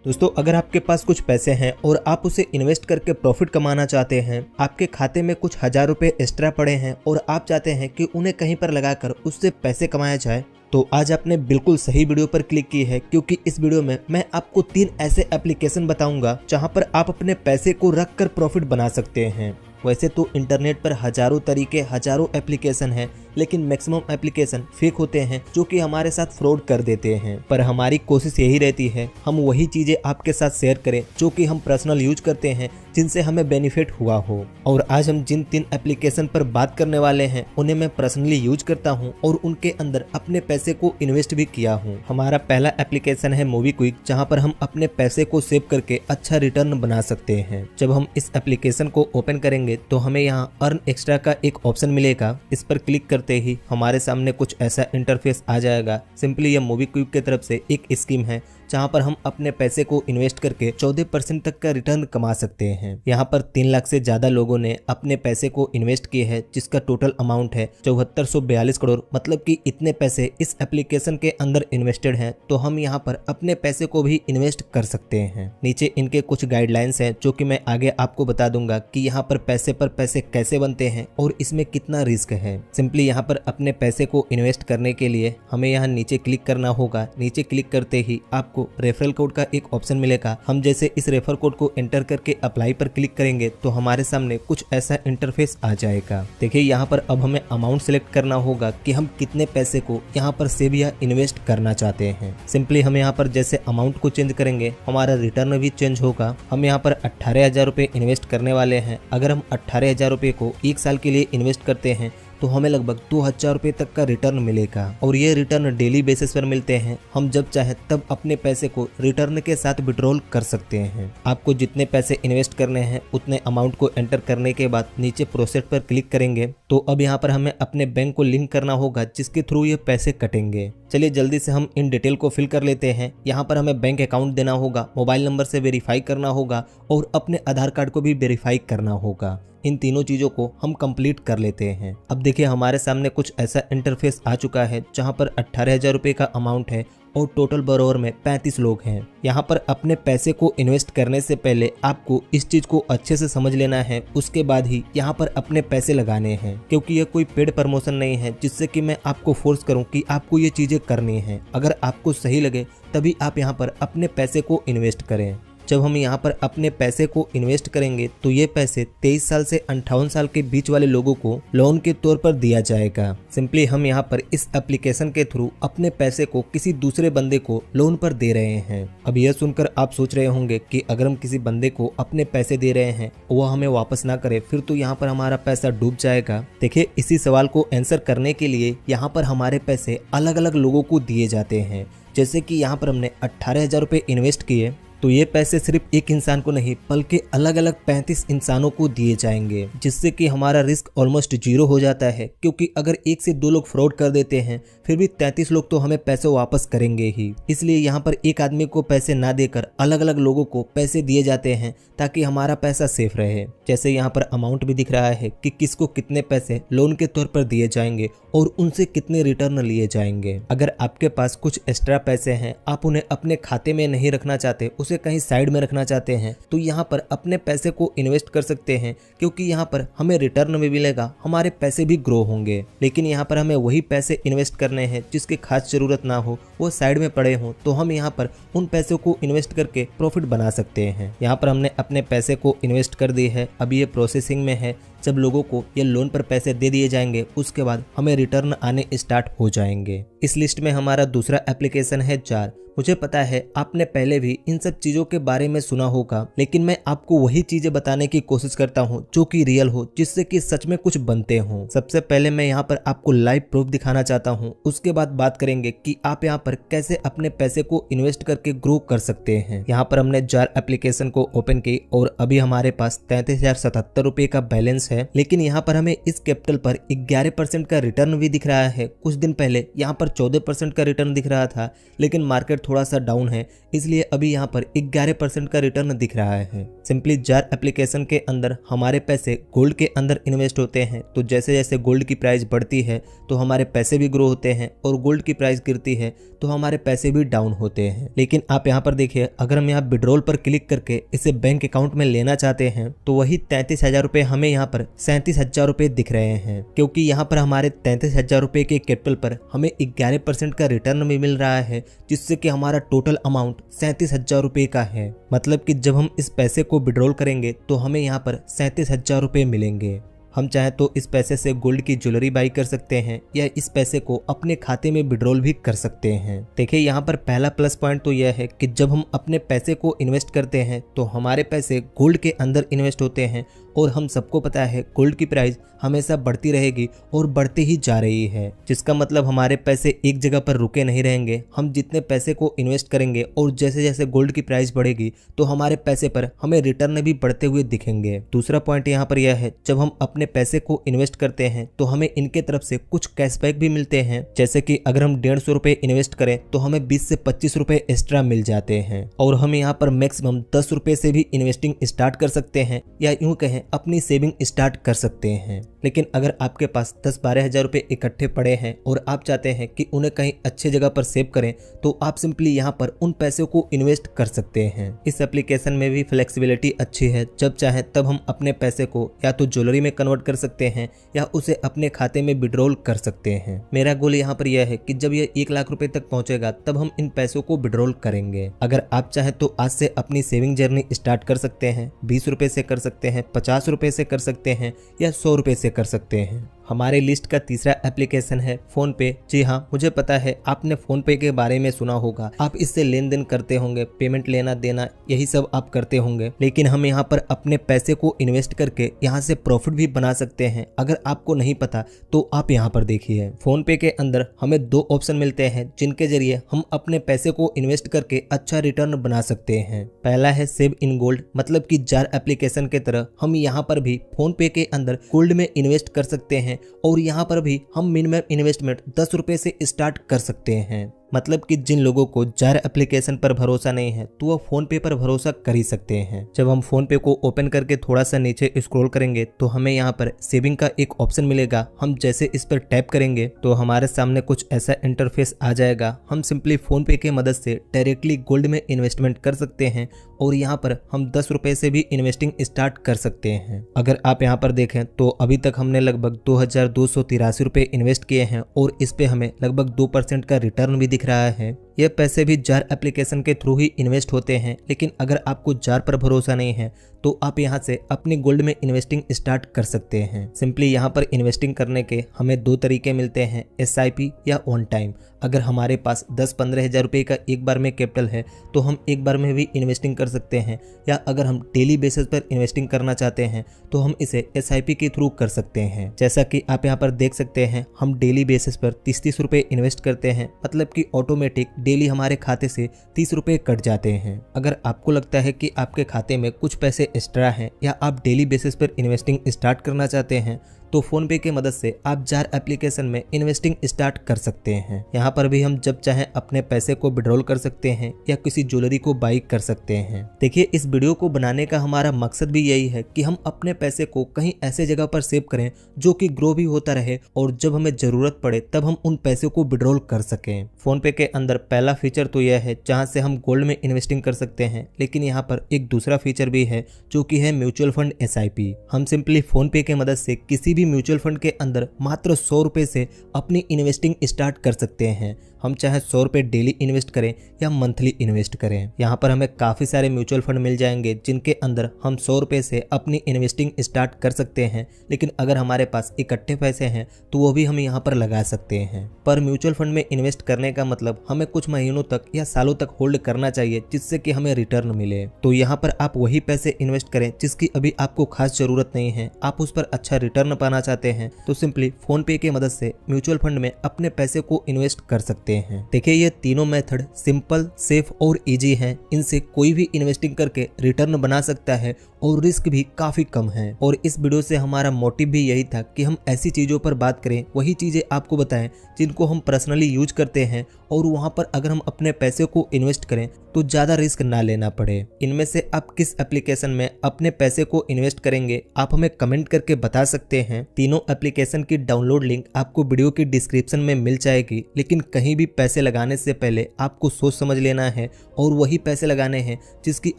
दोस्तों, अगर आपके पास कुछ पैसे हैं और आप उसे इन्वेस्ट करके प्रॉफिट कमाना चाहते हैं, आपके खाते में कुछ हजार रुपए एक्स्ट्रा पड़े हैं और आप चाहते हैं कि उन्हें कहीं पर लगाकर उससे पैसे कमाया जाए, तो आज आपने बिल्कुल सही वीडियो पर क्लिक की है, क्योंकि इस वीडियो में मैं आपको 3 ऐसे एप्लीकेशन बताऊंगा जहां पर आप अपने पैसे को रख कर प्रॉफिट बना सकते हैं। वैसे तो इंटरनेट पर हजारों तरीके, हजारों एप्लीकेशन हैं, लेकिन मैक्सिमम एप्लीकेशन फेक होते हैं जो कि हमारे साथ फ्रॉड कर देते हैं। पर हमारी कोशिश यही रहती है हम वही चीजें आपके साथ शेयर करें जो कि हम पर्सनल यूज करते हैं, जिनसे हमें बेनिफिट हुआ हो। और आज हम जिन 3 एप्लीकेशन पर बात करने वाले हैं उन्हें मैं पर्सनली यूज करता हूं और उनके अंदर अपने पैसे को इन्वेस्ट भी किया हूं। हमारा पहला एप्लीकेशन है मोबीक्विक, जहां पर हम अपने पैसे को सेव करके अच्छा रिटर्न बना सकते हैं। जब हम इस एप्लीकेशन को ओपन करेंगे तो हमें यहाँ अर्न एक्स्ट्रा का एक ऑप्शन मिलेगा। इस पर क्लिक करते ही हमारे सामने कुछ ऐसा इंटरफेस आ जाएगा। सिंपली यह मोबीक्विक की तरफ से एक स्कीम है जहां पर हम अपने पैसे को इन्वेस्ट करके 14% तक का रिटर्न कमा सकते हैं। यहां पर 3 लाख से ज्यादा लोगों ने अपने पैसे को इन्वेस्ट किए हैं, जिसका टोटल अमाउंट है 7442 करोड़। मतलब कि इतने पैसे इस एप्लीकेशन के अंदर इन्वेस्टेड हैं, तो हम यहां पर अपने पैसे को भी इन्वेस्ट कर सकते हैं। नीचे इनके कुछ गाइडलाइंस हैं जो कि मैं आगे आपको बता दूंगा कि यहाँ पर पैसे कैसे बनते हैं और इसमें कितना रिस्क है। सिंपली यहाँ पर अपने पैसे को इन्वेस्ट करने के लिए हमें यहाँ नीचे क्लिक करना होगा। नीचे क्लिक करते ही आपको रेफरल कोड का एक ऑप्शन मिलेगा। हम जैसे इस रेफरल कोड को एंटर करके अप्लाई पर क्लिक करेंगे तो हमारे सामने कुछ ऐसा इंटरफेस आ जाएगा। देखिए, यहाँ पर अब हमें अमाउंट सिलेक्ट करना होगा कि हम कितने पैसे को यहाँ पर सेव या इन्वेस्ट करना चाहते हैं। सिंपली हम यहाँ पर जैसे अमाउंट को चेंज करेंगे हमारा रिटर्न भी चेंज होगा। हम यहाँ पर 18,000 रुपए इन्वेस्ट करने वाले हैं। अगर हम 18,000 रुपए को 1 साल के लिए इन्वेस्ट करते हैं तो हमें लगभग 2,000 रुपए तक का रिटर्न मिलेगा। और ये रिटर्न डेली बेसिस पर मिलते हैं। हम जब चाहे तब अपने पैसे को रिटर्न के साथ विड्रॉल कर सकते हैं। आपको जितने पैसे इन्वेस्ट करने हैं उतने अमाउंट को एंटर करने के बाद नीचे प्रोसेस पर क्लिक करेंगे तो अब यहाँ पर हमें अपने बैंक को लिंक करना होगा, जिसके थ्रू ये पैसे कटेंगे। चलिए जल्दी से हम इन डिटेल को फिल कर लेते हैं। यहाँ पर हमें बैंक अकाउंट देना होगा, मोबाइल नंबर से वेरीफाई करना होगा और अपने आधार कार्ड को भी वेरीफाई करना होगा। इन तीनों चीजों को हम कंप्लीट कर लेते हैं। अब देखिए, हमारे सामने कुछ ऐसा इंटरफेस आ चुका है जहां पर 18,000 रुपए का अमाउंट है और टोटल बोरोवर में 35 लोग हैं। यहाँ पर अपने पैसे को इन्वेस्ट करने से पहले आपको इस चीज को अच्छे से समझ लेना है, उसके बाद ही यहाँ पर अपने पैसे लगाने हैं, क्योंकि यह कोई पेड प्रमोशन नहीं है जिससे कि मैं आपको फोर्स करूँ कि आपको ये चीजें करनी है। अगर आपको सही लगे तभी आप यहाँ पर अपने पैसे को इन्वेस्ट करें। जब हम यहाँ पर अपने पैसे को इन्वेस्ट करेंगे तो ये पैसे 23 साल से 58 साल के बीच वाले लोगों को लोन के तौर पर दिया जाएगा। सिंपली हम यहाँ पर इस एप्लीकेशन के थ्रू अपने पैसे को किसी दूसरे बंदे को लोन पर दे रहे हैं। अब यह सुनकर आप सोच रहे होंगे कि अगर हम किसी बंदे को अपने पैसे दे रहे हैं वह हमें वापस ना करे, फिर तो यहाँ पर हमारा पैसा डूब जाएगा। देखिए, इसी सवाल को आंसर करने के लिए यहाँ पर हमारे पैसे अलग अलग लोगों को दिए जाते हैं। जैसे कि यहाँ पर हमने 18,000 रुपए इन्वेस्ट किए तो ये पैसे सिर्फ एक इंसान को नहीं बल्कि अलग अलग 35 इंसानों को दिए जाएंगे, जिससे कि हमारा रिस्क ऑलमोस्ट 0 हो जाता है। क्योंकि अगर 1 से 2 लोग फ्रॉड कर देते हैं फिर भी 33 लोग तो हमें पैसे वापस करेंगे ही। इसलिए यहाँ पर एक आदमी को पैसे ना देकर अलग अलग लोगों को पैसे दिए जाते हैं ताकि हमारा पैसा सेफ रहे। जैसे यहाँ पर अमाउंट भी दिख रहा है कि किसको कितने पैसे लोन के तौर पर दिए जाएंगे और उनसे कितने रिटर्न लिए जाएंगे। अगर आपके पास कुछ एक्स्ट्रा पैसे हैं, आप उन्हें अपने खाते में नहीं रखना चाहते, उसे कहीं साइड में रखना चाहते हैं, तो यहाँ पर अपने पैसे को इन्वेस्ट कर सकते हैं, क्योंकि यहाँ पर हमें रिटर्न भी मिलेगा, हमारे पैसे भी ग्रो होंगे। लेकिन यहाँ पर हमें वही पैसे इन्वेस्ट करने हैं जिसकी खास जरूरत ना हो, वो साइड में पड़े हों, तो हम यहाँ पर उन पैसों को इन्वेस्ट करके प्रॉफिट बना सकते हैं। यहाँ पर हमने अपने पैसे को इन्वेस्ट कर दिए है, अभी ये प्रोसेसिंग में है। जब लोगों को ये लोन पर पैसे दे दिए जाएंगे उसके बाद हमें रिटर्न आने स्टार्ट हो जाएंगे। इस लिस्ट में हमारा दूसरा एप्लीकेशन है जार। मुझे पता है आपने पहले भी इन सब चीजों के बारे में सुना होगा, लेकिन मैं आपको वही चीजें बताने की कोशिश करता हूँ जो कि रियल हो, जिससे कि सच में कुछ बनते हों। सबसे पहले मैं यहाँ पर आपको लाइव प्रूफ दिखाना चाहता हूँ, उसके बाद बात करेंगे कि आप यहाँ पर कैसे अपने पैसे को इन्वेस्ट करके ग्रो कर सकते हैं। यहाँ पर हमने जार एप्लीकेशन को ओपन की और अभी हमारे पास 33,077 रुपए का बैलेंस है। लेकिन यहाँ पर हमें इस कैपिटल पर 11% का रिटर्न भी दिख रहा है। कुछ दिन पहले यहाँ पर 14% का रिटर्न दिख रहा था, लेकिन मार्केट थोड़ा सा डाउन है, इसलिए अभी यहाँ पर 11% का रिटर्न दिख रहा है। सिंपली जार एप्लीकेशन के अंदर हमारे पैसे गोल्ड के अंदर इन्वेस्ट होते हैं, तो जैसे जैसे गोल्ड की प्राइस बढ़ती है तो हमारे पैसे भी ग्रो होते हैं, और गोल्ड की प्राइस गिरती है तो हमारे पैसे भी डाउन होते हैं। लेकिन आप यहाँ पर देखिए, अगर हम यहाँ विड्रॉल पर क्लिक करके इसे बैंक अकाउंट में लेना चाहते हैं तो वही 33,000 रुपए हमें यहाँ पर 37,000 रुपए दिख रहे हैं, क्योंकि यहाँ पर हमारे 33,000 रुपए के कैपिटल पर हमें 11% का रिटर्न भी मिल रहा है, जिससे कि हमारा टोटल अमाउंट 37,000 रुपए का है। मतलब कि जब हम इस पैसे को विड्रॉल करेंगे तो हमें यहाँ पर 37,000 रुपए मिलेंगे। हम चाहे तो इस पैसे से गोल्ड की ज्वेलरी बाई कर सकते हैं या इस पैसे को अपने खाते में विड्रॉल भी कर सकते हैं। देखिए यहाँ पर पहला प्लस पॉइंट तो यह है कि जब हम अपने पैसे को इन्वेस्ट करते हैं तो हमारे पैसे गोल्ड के अंदर इन्वेस्ट होते हैं, और हम सबको पता है गोल्ड की प्राइस हमेशा बढ़ती रहेगी और बढ़ती ही जा रही है, जिसका मतलब हमारे पैसे एक जगह पर रुके नहीं रहेंगे। हम जितने पैसे को इन्वेस्ट करेंगे और जैसे जैसे गोल्ड की प्राइस बढ़ेगी तो हमारे पैसे पर हमें रिटर्न भी बढ़ते हुए दिखेंगे। दूसरा पॉइंट यहाँ पर यह है, जब हम अपने पैसे को इन्वेस्ट करते हैं तो हमें इनके तरफ से कुछ कैशबैक भी मिलते हैं। जैसे कि अगर हम 150 रुपए इन्वेस्ट करें तो हमें 20 से 25 रुपए एक्स्ट्रा मिल जाते हैं, और हम यहाँ पर मैक्सिमम 10 रुपए से भी इन्वेस्टिंग स्टार्ट कर सकते हैं, या यूं कहें अपनी सेविंग स्टार्ट कर सकते हैं। लेकिन अगर आपके पास 10-12 हज़ार रुपए इकट्ठे पड़े हैं और आप चाहते हैं कि उन्हें कहीं अच्छे जगह पर सेव करें, तो आप सिंपली यहाँ पर उन पैसों को इन्वेस्ट कर सकते हैं। इस एप्लीकेशन में भी फ्लेक्सिबिलिटी अच्छी है, जब चाहे तब हम अपने पैसे को या तो ज्वेलरी में कन्वर्ट कर सकते हैं या उसे अपने खाते में विड्रॉल कर सकते हैं। मेरा गोल यहाँ पर यह है कि जब यह 1 लाख रुपए तक पहुंचेगा तब हम इन पैसों को विड्रॉल करेंगे। अगर आप चाहे तो आज से अपनी सेविंग जर्नी स्टार्ट कर सकते हैं। 20 रुपए से कर सकते हैं, 50 रुपए से कर सकते हैं, या 100 रुपए से कर सकते हैं। हमारे लिस्ट का तीसरा एप्लीकेशन है फोन पे। जी हाँ, मुझे पता है आपने फोन पे के बारे में सुना होगा, आप इससे लेन देन करते होंगे, पेमेंट लेना देना यही सब आप करते होंगे। लेकिन हम यहाँ पर अपने पैसे को इन्वेस्ट करके यहाँ से प्रॉफिट भी बना सकते हैं। अगर आपको नहीं पता तो आप यहाँ पर देखिए, फोन पे के अंदर हमें 2 ऑप्शन मिलते हैं जिनके जरिए हम अपने पैसे को इन्वेस्ट करके अच्छा रिटर्न बना सकते हैं। पहला है सेव इन गोल्ड, मतलब कि जार एप्लीकेशन के तरह हम यहाँ पर भी फोन पे के अंदर गोल्ड में इन्वेस्ट कर सकते हैं, और यहाँ पर भी हम मिनिमम इन्वेस्टमेंट 10 रुपए से स्टार्ट कर सकते हैं। मतलब कि जिन लोगों को जार एप्लीकेशन पर भरोसा नहीं है तो वह फोन पे पर भरोसा कर ही सकते हैं। जब हम फोन पे को ओपन करके थोड़ा सा नीचे स्क्रॉल करेंगे तो हमें यहाँ पर सेविंग का एक ऑप्शन मिलेगा। हम जैसे इस पर टैप करेंगे तो हमारे सामने कुछ ऐसा इंटरफेस आ जाएगा। हम सिंपली फोन पे की मदद से डायरेक्टली गोल्ड में इन्वेस्टमेंट कर सकते हैं, और यहाँ पर हम 10 रुपए से भी इन्वेस्टिंग स्टार्ट कर सकते हैं। अगर आप यहाँ पर देखें तो अभी तक हमने लगभग 2,283 रुपए इन्वेस्ट किए हैं, और इस पे हमें लगभग 2% का रिटर्न भी दिख रहा है। ये पैसे भी जार एप्लीकेशन के थ्रू ही इन्वेस्ट होते हैं। लेकिन अगर आपको जार पर भरोसा नहीं है तो आप यहाँ से अपने गोल्ड में इन्वेस्टिंग स्टार्ट कर सकते हैं। सिंपली यहाँ पर इन्वेस्टिंग करने के हमें 2 तरीके मिलते हैं, SIP या ऑन टाइम। अगर हमारे पास 10-15 हज़ार रुपये का एक बार में कैपिटल है तो हम एक बार में भी इन्वेस्टिंग कर सकते हैं, या अगर हम डेली बेसिस पर इन्वेस्टिंग करना चाहते हैं तो हम इसे SIP के थ्रू कर सकते हैं। जैसा कि आप यहाँ पर देख सकते हैं, हम डेली बेसिस पर 30-30 रुपये इन्वेस्ट करते हैं, मतलब कि ऑटोमेटिक डेली हमारे खाते से 30 रुपये कट जाते हैं। अगर आपको लगता है कि आपके खाते में कुछ पैसे एक्स्ट्रा हैं या आप डेली बेसिस पर इन्वेस्टिंग स्टार्ट करना चाहते हैं तो फोन पे की मदद से आप जार एप्लीकेशन में इन्वेस्टिंग स्टार्ट कर सकते हैं। यहाँ पर भी हम जब चाहें अपने पैसे को विड्रॉल कर सकते हैं या किसी ज्वेलरी को बाई कर सकते हैं। देखिए, इस वीडियो को बनाने का हमारा मकसद भी यही है कि हम अपने पैसे को कहीं ऐसे जगह पर सेव करें जो कि ग्रो भी होता रहे, और जब हमें जरूरत पड़े तब हम उन पैसे को विड्रॉल कर सकें। फोन पे के अंदर पहला फीचर तो यह है जहाँ से हम गोल्ड में इन्वेस्टिंग कर सकते हैं, लेकिन यहाँ पर एक दूसरा फीचर भी है जो कि है म्यूचुअल फंड SIP। हम सिंपली फोन पे के मदद से किसी भी म्यूचुअल फंड के अंदर मात्र 100 रुपए से अपनी इन्वेस्टिंग स्टार्ट कर सकते हैं। हम चाहे 100 रुपये डेली इन्वेस्ट करें या मंथली इन्वेस्ट करें। यहाँ पर हमें काफ़ी सारे म्यूचुअल फंड मिल जाएंगे जिनके अंदर हम 100 रुपये से अपनी इन्वेस्टिंग स्टार्ट कर सकते हैं, लेकिन अगर हमारे पास इकट्ठे पैसे हैं तो वो भी हम यहाँ पर लगा सकते हैं। पर म्यूचुअल फंड में इन्वेस्ट करने का मतलब हमें कुछ महीनों तक या सालों तक होल्ड करना चाहिए जिससे कि हमें रिटर्न मिले। तो यहाँ पर आप वही पैसे इन्वेस्ट करें जिसकी अभी आपको खास जरूरत नहीं है, आप उस पर अच्छा रिटर्न पाना चाहते हैं तो सिंपली फोन पे की मदद से म्यूचुअल फंड में अपने पैसे को इन्वेस्ट कर सकते हैं। सकते हैं। देखिए ये तीनों मेथड सिंपल, सेफ और इजी हैं। इनसे कोई भी इन्वेस्टिंग करके रिटर्न बना सकता है और रिस्क भी काफी कम है। और इस वीडियो से हमारा मोटिव भी यही था कि हम ऐसी चीजों पर बात करें, वही चीजें आपको बताएं जिनको हम पर्सनली यूज करते हैं और वहां पर अगर हम अपने पैसे को इन्वेस्ट करें तो ज्यादा रिस्क ना लेना पड़े। इनमें से आप किस एप्लीकेशन में अपने पैसे को इन्वेस्ट करेंगे आप हमें कमेंट करके बता सकते हैं। तीनों एप्लीकेशन की डाउनलोड लिंक आपको वीडियो की डिस्क्रिप्शन में मिल जाएगी। लेकिन कहीं भी पैसे लगाने से पहले आपको सोच समझ लेना है और वही पैसे लगाने हैं जिसकी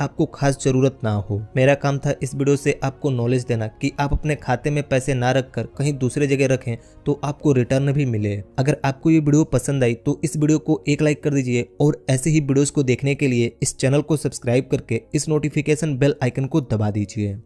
आपको खास जरूरत ना हो। मेरा काम था इस वीडियो से आपको नॉलेज देना कि आप अपने खाते में पैसे ना रखकर कहीं दूसरे जगह रखें तो आपको रिटर्न भी मिले। अगर आपको ये वीडियो पसंद आई तो इस वीडियो को एक लाइक कर दीजिए और ऐसे ही वीडियोस को देखने के लिए इस चैनल को सब्सक्राइब करके इस नोटिफिकेशन बेल आइकन को दबा दीजिए।